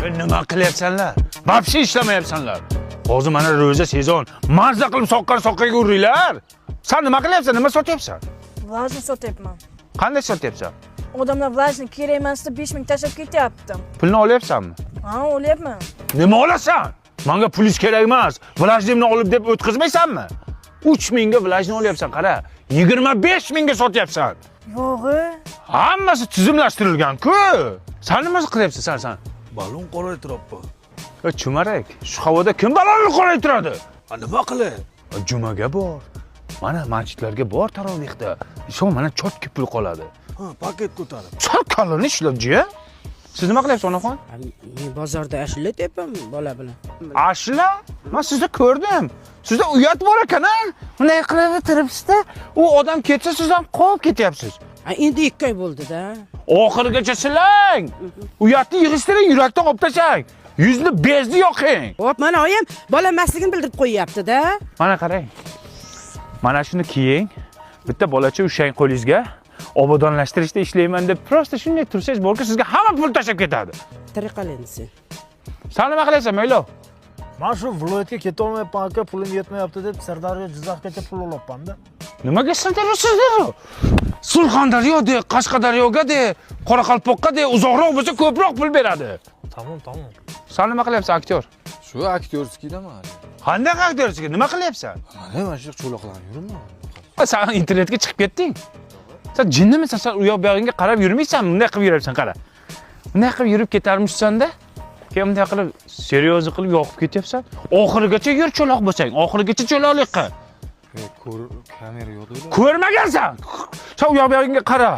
Nima qilyapsanlar? Вообще ishlamayapsanlar. Hozir mana ro'za sezon. Mazza qilib soqqaga uringlar. Sen nima qilyapsan? Nima sotyapsan? Vlajni sotyapman. Qanday sotyapsan? Odamlar vlajni kerak emas deb 5 ming tashlab ketyapti. Pulni olyapsanmi? Ha, olyapman. Nima olasan? Menga pulingiz kerak emas. Vlajnimni olib deb o'tkazmaysanmi? 3 mingga vlajni olyapsan, qara. 25 mingga sotyapsan. Yo'g'i. Hammasi tizimlashtirilgan-ku. Sen nima qilyapsan sen? Balon qoraytiribdi. Chumarak, shu havoda kim balonni qoraytiradi? Nima qilay? Jumaga bor. Mana masjidlarga bor tarovihda. Shu mana chotki pul qoladi. Ha, paket ko'tarib. Sal kalini ishlab-ji. Siz nima qilyapsiz, onaxon? Men bozorda ashula tepam bola bilan. Ashula? Men sizni ko'rdim. Sizda uyat bor ekan-a? Bunday qilib turibsiz-da, u odam ketsa siz ham qolib ketyapsiz. Endi 2 oy bo'ldi-da. Oxirigacha silang. Uyatni yig'ishtiring, yurakdan olib tashlang. Yuzni bezni yoqing. Hop, mana oyim bola emasligini bildirib qo'yyapti-da. Mana qarang. Mana shuni kiying. Bitta bolacha ushang qo'lingizga. Obodonlashtirishda ishlayman deb prosta shunday tursangiz bo'lki, sizga hamma pul tashab ketadi. Tariqal endi sen. Sen nima qilyapsan, Maylov? Men shu viloyatga keta olmayapman aka, pulim yetmayapti deb Sirdaryo, Jizzaxgacha pul olyapman-da. Nimaga sindirasiz? Surxondaryoda, Qashqadaryoga, Qoraqalpoqqa, uzoqroq bo'lsa ko'proq pul beradi. Tamam. Sen nima qilyapsan, aktyor? Shu aktyorskidaman. Qanday aktyorskiga? Nima qilyapsan? Mana shu cho'loqlarni yuribman. Sen internetga chiqib ketding. Sen jinnimisan? Sen u yoq bu yog'ingga qarab yurmaysanmi? Bunday qilib yuribsan, qara. Bunday qilib yurib ketarmishsan-da. Keyin bunday qilib seryozni qilib yoqib ketyapsan. Oxirigacha yur cho'loq bo'lsang, oxirigacha cho'loqlik qil. Kamera yo'q edi. Ko'rmagansan. Sen u yoq bu yog'ingga qara.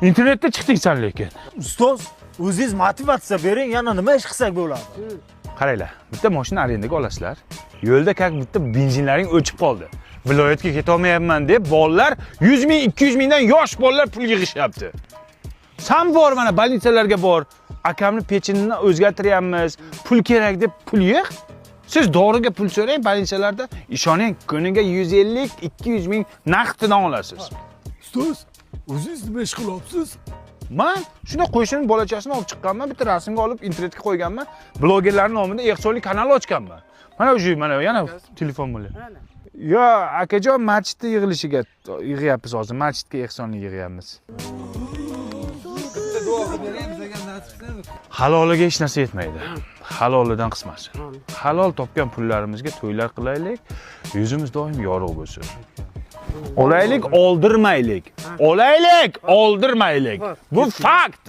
Internetda chiqding sen lekin. Ustoz, o'zingiz motivatsiya bering, yana nima ish qilsak bo'ladi? Qaranglar, bitta mashina arendaga olasizlar. Yo'lda kak bitta benzinlaring o'chib qoldi. Viloyatga keta olmayapman deb bolalar 100 ming, 200 mingdan yosh bolalar pul yig'ishyapti. Sen bor mana больницаlarga bor. Akamni pechinini o'zgartiryapmiz. Pul kerak deb pul yig'. Siz doriga pul so'rang больницаlarda, ishoning, kuniga 150, 200 ming naqddan olasiz. Ustoz, o'zingiz nima ish qilyapsiz? Men shunday qo'shini bolachasini olib chiqqanman, bitta rasmga olib internetga qo'yganman. Blogerlarning nomidan ehsonlik kanal ochganman. Mana o'sha mana yana telefon bo'lyapti. Yo, akajon masjidda yig'ilishiga yig'yapmiz hozir. Masjidga ehsonlik yig'yapmiz. Haloliga hech narsa yetmaydi. Halolidan qismasin. Halol topgan pullarimizga to'ylar qilaylik, yuzimiz doim yorug' bo'lsin. Olaylik, oldirmaylik. Olaylik, oldirmaylik. Bu fakt.